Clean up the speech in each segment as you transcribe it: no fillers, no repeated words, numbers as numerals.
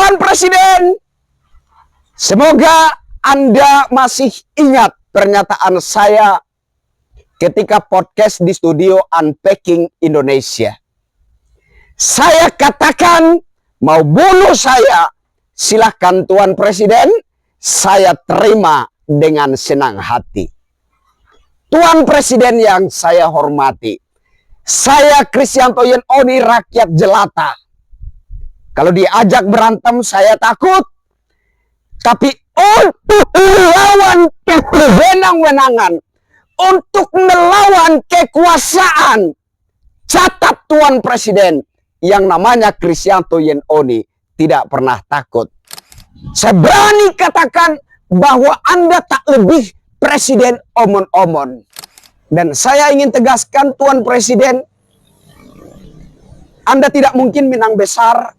Tuan Presiden, semoga Anda masih ingat pernyataan saya ketika podcast di studio Unpacking Indonesia. Saya katakan, mau bunuh saya, silahkan Tuan Presiden, saya terima dengan senang hati. Tuan Presiden yang saya hormati, saya Kristianto Yen Oni, rakyat jelata. Kalau diajak berantem saya takut. Tapi untuk melawan kewenang-wenangan, untuk melawan kekuasaan, catat Tuan Presiden, yang namanya Kristianto Yen Oni tidak pernah takut. Saya berani katakan bahwa Anda tak lebih presiden omon-omon. Dan saya ingin tegaskan Tuan Presiden, Anda tidak mungkin menang besar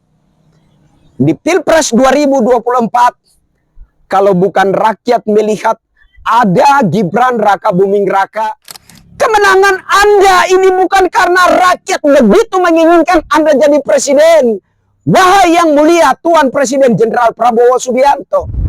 di Pilpres 2024 kalau bukan rakyat melihat ada Gibran Raka Buming Raka. Kemenangan Anda ini bukan karena rakyat begitu menginginkan Anda jadi presiden. Wahai yang mulia Tuan Presiden Jenderal Prabowo Subianto.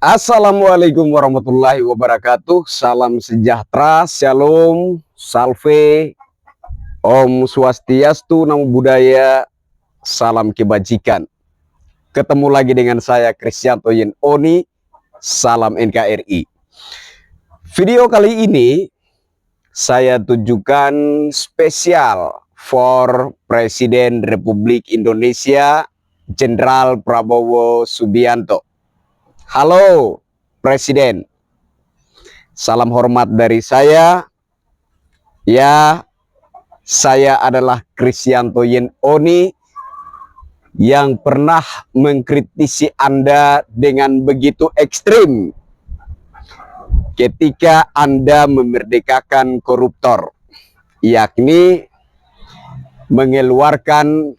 Assalamualaikum warahmatullahi wabarakatuh. Salam sejahtera, shalom, salve, om swastiastu, namo buddhaya, salam kebajikan. Ketemu lagi dengan saya Kristianto Yen Oni, salam NKRI. Video kali ini saya tujukan spesial for Presiden Republik Indonesia Jenderal Prabowo Subianto. Halo Presiden, salam hormat dari saya. Ya, saya adalah Kristianto Yen Oni yang pernah mengkritisi Anda dengan begitu ekstrim ketika Anda memerdekakan koruptor, yakni mengeluarkan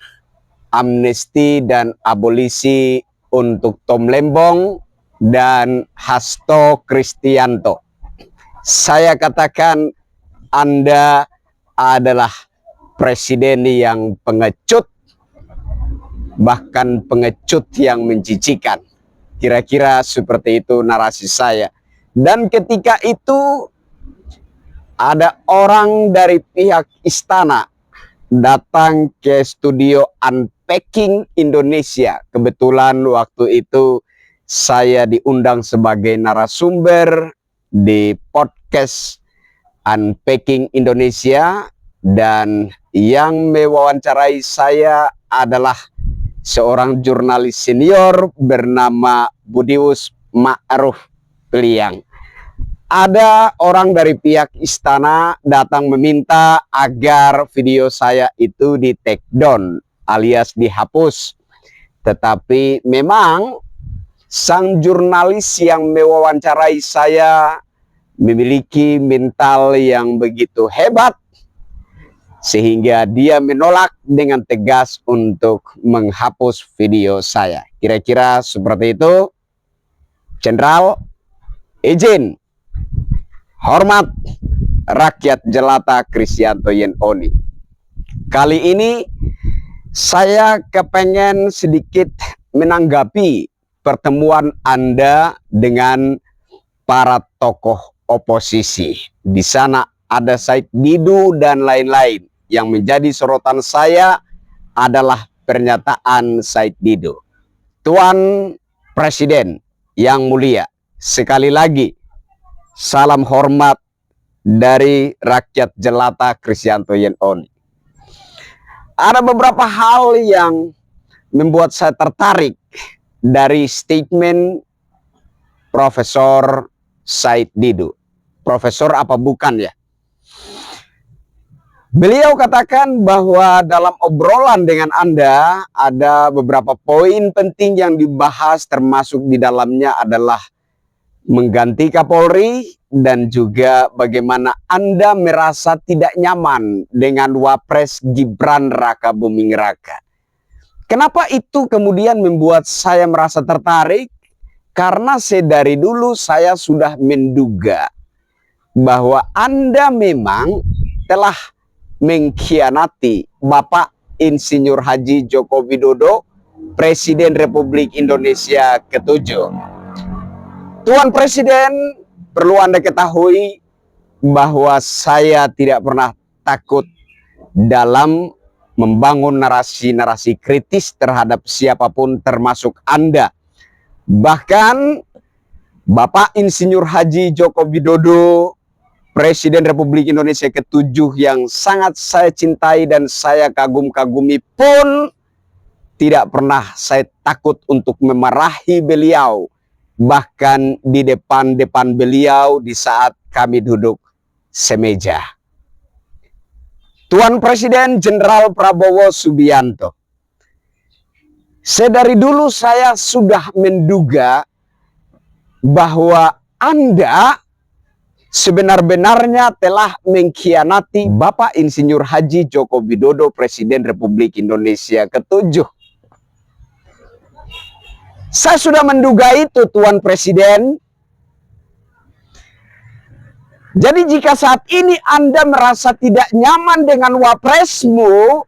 amnesti dan abolisi untuk Tom Lembong dan Hasto Kristianto. Saya katakan Anda adalah presiden yang pengecut, bahkan pengecut yang menjijikan. Kira-kira seperti itu narasi saya. Dan ketika itu ada orang dari pihak istana datang ke studio Unpacking Indonesia. Kebetulan waktu itu saya diundang sebagai narasumber di podcast Unpacking Indonesia, dan yang mewawancarai saya adalah seorang jurnalis senior bernama Budius Ma'ruf Liang. Ada orang dari pihak istana datang meminta agar video saya itu di take down alias dihapus. Tetapi memang sang jurnalis yang mewawancarai saya memiliki mental yang begitu hebat sehingga dia menolak dengan tegas untuk menghapus video saya. Kira-kira seperti itu. Jenderal, izin, hormat rakyat jelata Kristianto Yen Oni. Kali ini saya kepengen sedikit menanggapi pertemuan Anda dengan para tokoh oposisi. Di sana ada Said Didu dan lain-lain. Yang menjadi sorotan saya adalah pernyataan Said Didu. Tuan Presiden yang mulia, sekali lagi salam hormat dari rakyat jelata Kristianto Yen Oni. Ada beberapa hal yang membuat saya tertarik dari statement Profesor Said Didu. Profesor apa bukan ya? Beliau katakan bahwa dalam obrolan dengan Anda ada beberapa poin penting yang dibahas, termasuk di dalamnya adalah mengganti Kapolri dan juga bagaimana Anda merasa tidak nyaman dengan Wapres Gibran Raka Buming Raka. Kenapa itu kemudian membuat saya merasa tertarik? Karena dari dulu saya sudah menduga bahwa Anda memang telah mengkhianati Bapak Insinyur Haji Joko Widodo, Presiden Republik Indonesia ke-7. Tuan Presiden, perlu Anda ketahui bahwa saya tidak pernah takut dalam membangun narasi-narasi kritis terhadap siapapun termasuk Anda. Bahkan Bapak Insinyur Haji Joko Widodo, Presiden Republik Indonesia ke-7 yang sangat saya cintai dan saya kagum-kagumi pun tidak pernah saya takut untuk memarahi beliau. Bahkan di depan beliau di saat kami duduk semeja. Tuan Presiden Jenderal Prabowo Subianto, sedari dulu saya sudah menduga bahwa Anda sebenar-benarnya telah mengkhianati Bapak Insinyur Haji Joko Widodo, Presiden Republik Indonesia ke-7. Saya sudah menduga itu, Tuan Presiden. Jadi jika saat ini Anda merasa tidak nyaman dengan wapresmu,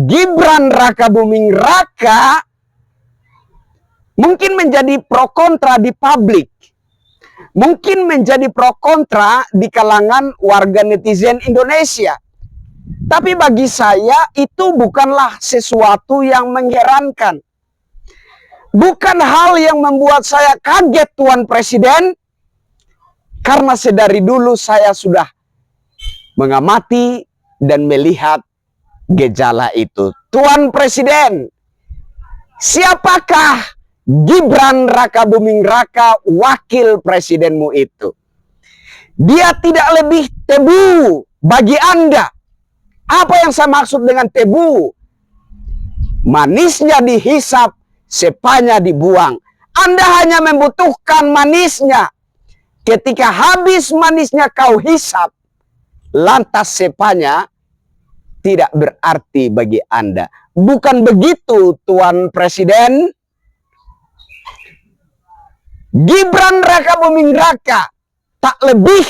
Gibran Rakabuming Raka, mungkin menjadi pro kontra di publik. Mungkin menjadi pro kontra di kalangan warga netizen Indonesia. Tapi bagi saya itu bukanlah sesuatu yang mengherankan. Bukan hal yang membuat saya kaget, Tuan Presiden. Karena sedari dulu saya sudah mengamati dan melihat gejala itu. Tuan Presiden, siapakah Gibran Rakabuming Raka, wakil presidenmu itu? Dia tidak lebih tebu bagi Anda. Apa yang saya maksud dengan tebu? Manisnya dihisap, sepanya dibuang. Anda hanya membutuhkan manisnya. Ketika habis manisnya kau hisap, lantas sepanya tidak berarti bagi Anda. Bukan begitu, Tuan Presiden? Gibran Rakabuming Raka tak lebih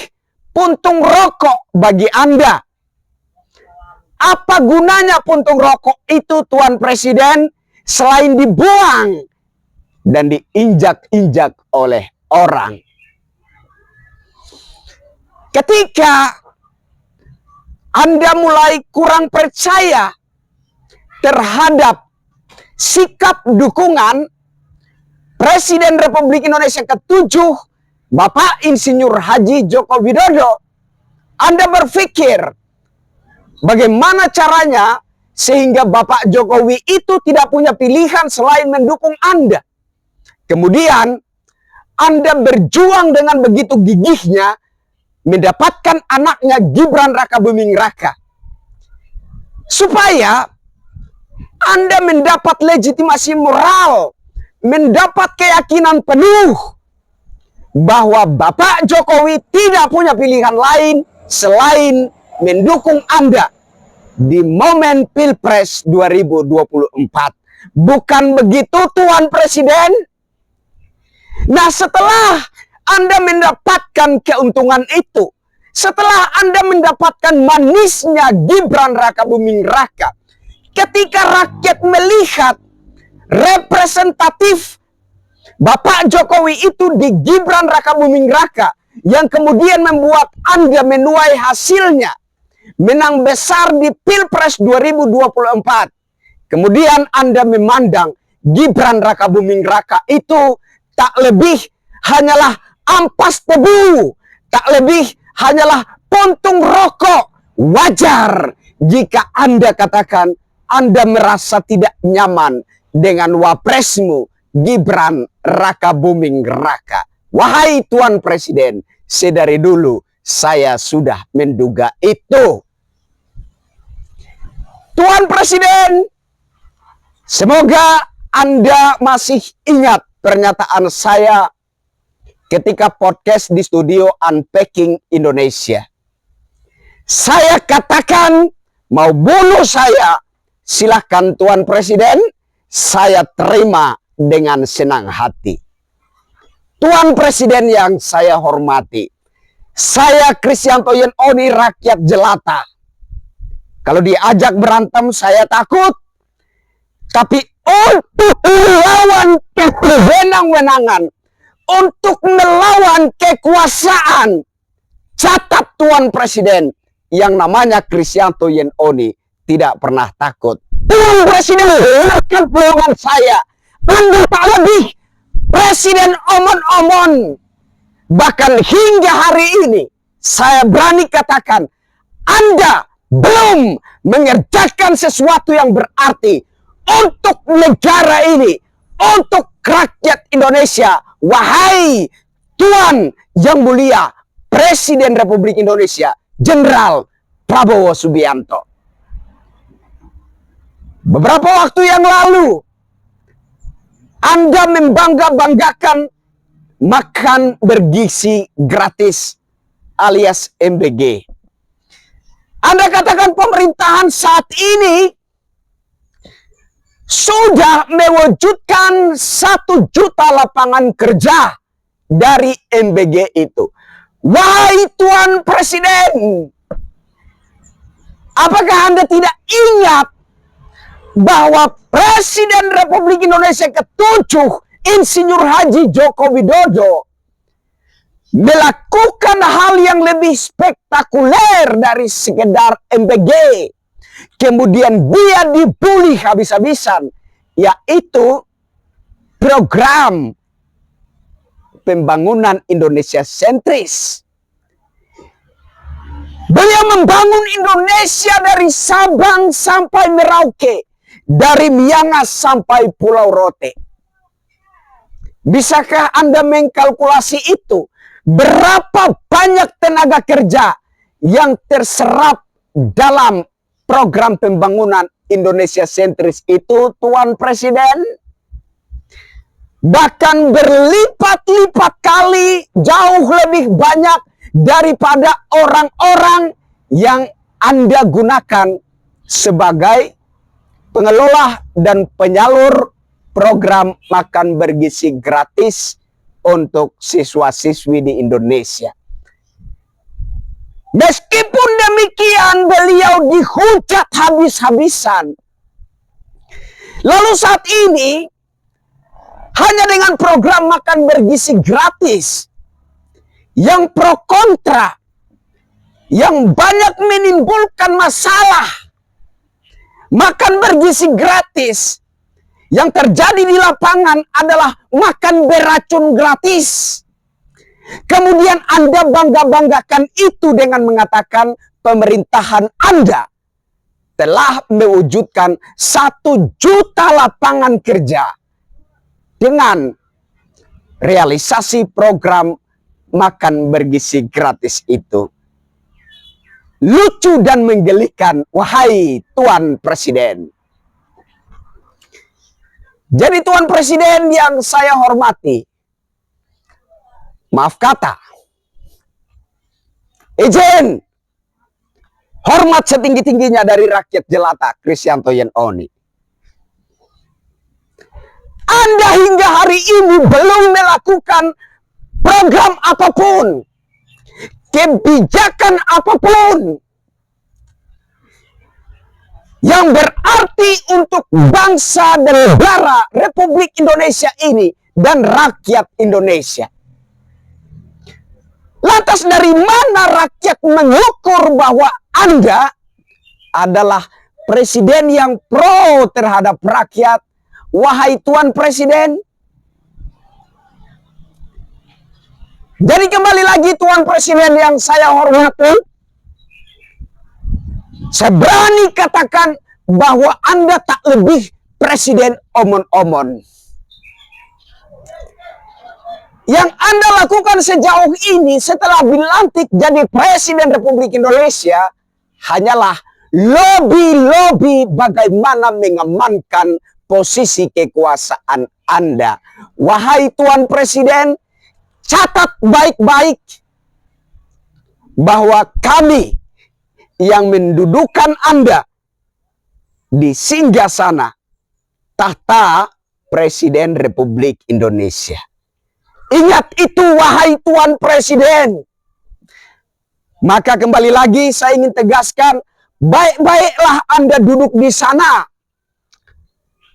puntung rokok bagi Anda. Apa gunanya puntung rokok itu, Tuan Presiden, selain dibuang dan diinjak-injak oleh orang? Ketika Anda mulai kurang percaya terhadap sikap dukungan Presiden Republik Indonesia ke-7, Bapak Insinyur Haji Joko Widodo, Anda berpikir bagaimana caranya sehingga Bapak Jokowi itu tidak punya pilihan selain mendukung Anda. Kemudian Anda berjuang dengan begitu gigihnya mendapatkan anaknya Gibran Rakabuming Raka, supaya Anda mendapat legitimasi moral, mendapat keyakinan penuh bahwa Bapak Jokowi tidak punya pilihan lain selain mendukung Anda di momen Pilpres 2024. Bukan begitu, Tuan Presiden? Nah, setelah Anda mendapatkan keuntungan itu, setelah Anda mendapatkan manisnya Gibran Rakabuming Raka, ketika rakyat melihat representatif Bapak Jokowi itu di Gibran Rakabuming Raka, yang kemudian membuat Anda menuai hasilnya, menang besar di Pilpres 2024. Kemudian Anda memandang Gibran Rakabuming Raka itu tak lebih hanyalah ampas tebu, tak lebih hanyalah puntung rokok. Wajar jika Anda katakan Anda merasa tidak nyaman dengan wapresmu Gibran Rakabuming Raka. Wahai Tuan Presiden, sedari dulu saya sudah menduga itu. Tuan Presiden, semoga Anda masih ingat pernyataan saya ketika podcast di studio Unpacking Indonesia. Saya katakan, mau bunuh saya, silahkan Tuan Presiden, saya terima dengan senang hati. Tuan Presiden yang saya hormati, Saya Kristianto Yen Oni, rakyat jelata. Kalau diajak berantem saya takut. Tapi untuk melawan kewenang-wenangan, untuk melawan kekuasaan, catat Tuan Presiden, yang namanya Kristianto Yen Oni tidak pernah takut. Tuan Presiden, dengarkan peluang saya. Anda tak lebih presiden omon-omon. Bahkan hingga hari ini, saya berani katakan, Anda belum mengerjakan sesuatu yang berarti untuk negara ini, untuk rakyat Indonesia. Wahai Tuan Yang Mulia Presiden Republik Indonesia, Jenderal Prabowo Subianto. Beberapa waktu yang lalu, Anda membangga-banggakan makan bergizi gratis alias MBG. Anda katakan pemerintahan saat ini sudah mewujudkan 1 juta lapangan kerja dari MBG itu. Wahai Tuan Presiden, apakah Anda tidak ingat bahwa Presiden Republik Indonesia ke-7, Insinyur Haji Joko Widodo, melakukan hal yang lebih spektakuler dari sekedar MBG. Kemudian dia dibully habis-habisan, yaitu program pembangunan Indonesia sentris. Beliau membangun Indonesia dari Sabang sampai Merauke, dari Miangas sampai Pulau Rote. Bisakah Anda mengkalkulasi itu? Berapa banyak tenaga kerja yang terserap dalam program pembangunan Indonesia sentris itu, Tuan Presiden? Bahkan berlipat-lipat kali jauh lebih banyak daripada orang-orang yang Anda gunakan sebagai pengelola dan penyalur program makan bergizi gratis untuk siswa-siswi di Indonesia. Meskipun demikian, beliau dihujat habis-habisan. Lalu saat ini, hanya dengan program makan bergizi gratis, yang pro kontra, yang banyak menimbulkan masalah, makan bergizi gratis, yang terjadi di lapangan adalah makan beracun gratis. Kemudian Anda bangga-banggakan itu dengan mengatakan pemerintahan Anda telah mewujudkan 1 juta lapangan kerja dengan realisasi program makan bergizi gratis itu. Lucu dan menggelikan, wahai Tuan Presiden. Jadi Tuan Presiden yang saya hormati, maaf kata, izin hormat setinggi-tingginya dari rakyat jelata Kristianto Yen Oni. Anda hingga hari ini belum melakukan program apapun, kebijakan apapun yang berarti untuk bangsa dan negara Republik Indonesia ini dan rakyat Indonesia. Lantas dari mana rakyat mengukur bahwa Anda adalah presiden yang pro terhadap rakyat, wahai Tuan Presiden? Jadi kembali lagi Tuan Presiden yang saya hormati, saya berani katakan bahwa Anda tak lebih presiden omon-omon. Yang Anda lakukan sejauh ini setelah dilantik jadi Presiden Republik Indonesia hanyalah lobby-lobby bagaimana mengamankan posisi kekuasaan Anda. Wahai Tuan Presiden, catat baik-baik bahwa kami yang mendudukan Anda di singgasana tahta Presiden Republik Indonesia. Ingat itu, wahai Tuan Presiden. Maka kembali lagi saya ingin tegaskan, baik-baiklah Anda duduk di sana.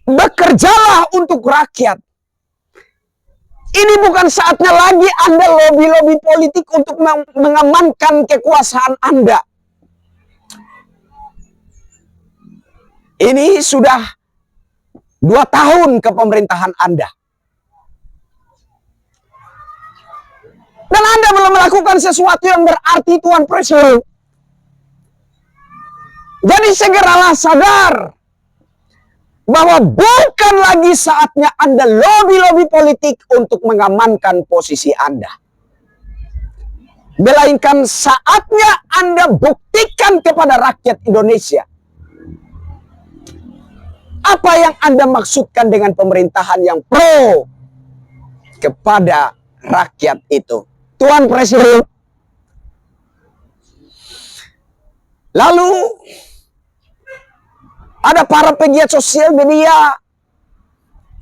Bekerjalah untuk rakyat. Ini bukan saatnya lagi Anda lobby-lobby politik untuk mengamankan kekuasaan Anda. Ini sudah 2 tahun kepemerintahan Anda. Dan Anda belum melakukan sesuatu yang berarti, Tuan Presiden. Jadi segeralah sadar bahwa bukan lagi saatnya Anda lobby-lobby politik untuk mengamankan posisi Anda. Melainkan saatnya Anda buktikan kepada rakyat Indonesia apa yang Anda maksudkan dengan pemerintahan yang pro kepada rakyat itu. Tuan Presiden. Lalu ada para pegiat sosial media,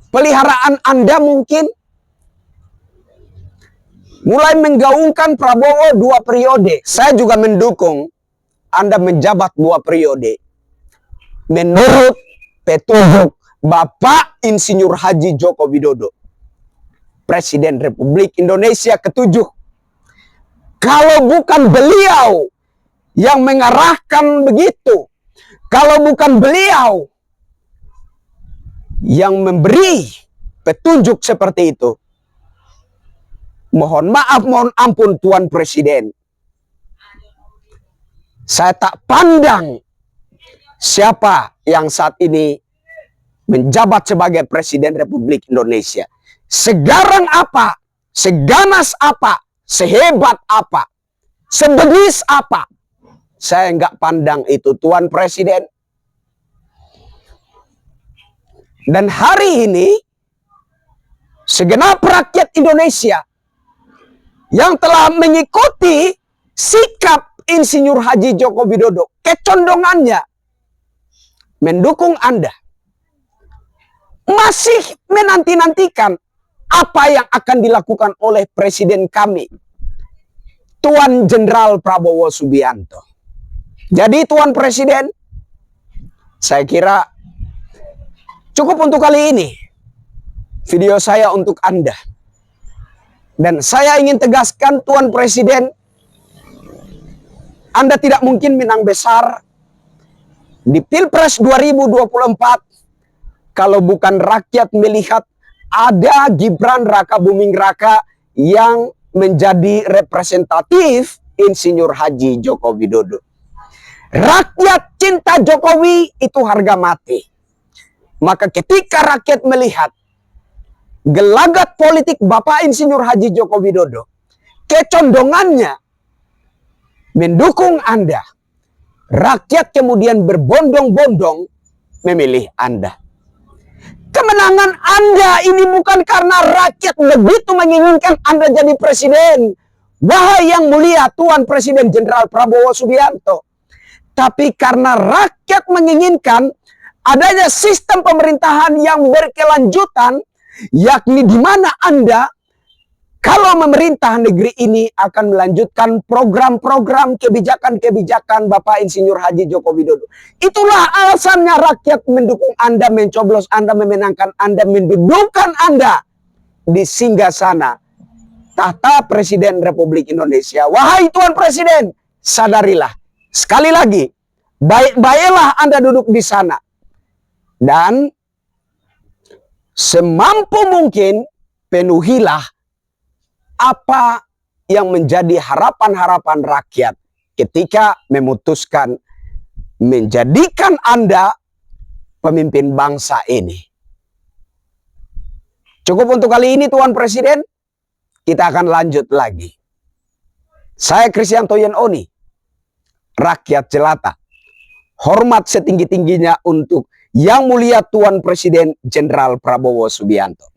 peliharaan Anda mungkin, mulai menggaungkan Prabowo 2 periode. Saya juga mendukung Anda menjabat 2 periode. Menurut petunjuk Bapak Insinyur Haji Joko Widodo, Presiden Republik Indonesia ke-7. Kalau bukan beliau yang mengarahkan begitu, kalau bukan beliau yang memberi petunjuk seperti itu, mohon maaf, mohon ampun Tuan Presiden, saya tak pandang siapa yang saat ini menjabat sebagai Presiden Republik Indonesia. Segarang apa, seganas apa, sehebat apa, sebegis apa, saya nggak pandang itu, Tuan Presiden. Dan hari ini, segenap rakyat Indonesia yang telah mengikuti sikap Insinyur Haji Joko Widodo, kecondongannya mendukung Anda, masih menanti-nantikan apa yang akan dilakukan oleh Presiden kami, Tuan Jenderal Prabowo Subianto. Jadi Tuan Presiden, saya kira cukup untuk kali ini video saya untuk Anda. Dan saya ingin tegaskan, Tuan Presiden, Anda tidak mungkin menang besar di Pilpres 2024 kalau bukan rakyat melihat ada Gibran Raka Buming Raka yang menjadi representatif Insinyur Haji Joko Widodo. Rakyat cinta Jokowi itu harga mati. Maka ketika rakyat melihat gelagat politik Bapak Insinyur Haji Joko Widodo, kecondongannya mendukung Anda, rakyat kemudian berbondong-bondong memilih Anda. Kemenangan Anda ini bukan karena rakyat begitu menginginkan Anda jadi presiden, wahai yang mulia Tuan Presiden Jenderal Prabowo Subianto, tapi karena rakyat menginginkan adanya sistem pemerintahan yang berkelanjutan, yakni di mana Anda kalau memerintah negeri ini akan melanjutkan program-program, kebijakan-kebijakan Bapak Insinyur Haji Joko Widodo. Itulah alasannya rakyat mendukung Anda, mencoblos Anda, memenangkan Anda, mendudukan Anda di singgasana tahta Presiden Republik Indonesia. Wahai Tuan Presiden, sadarilah. Sekali lagi, baik-baiklah Anda duduk di sana. Dan semampu mungkin penuhilah apa yang menjadi harapan-harapan rakyat ketika memutuskan menjadikan Anda pemimpin bangsa ini. Cukup untuk kali ini Tuan Presiden, kita akan lanjut lagi. Saya Kristianto Yenoni, rakyat jelata. Hormat setinggi-tingginya untuk Yang Mulia Tuan Presiden Jenderal Prabowo Subianto.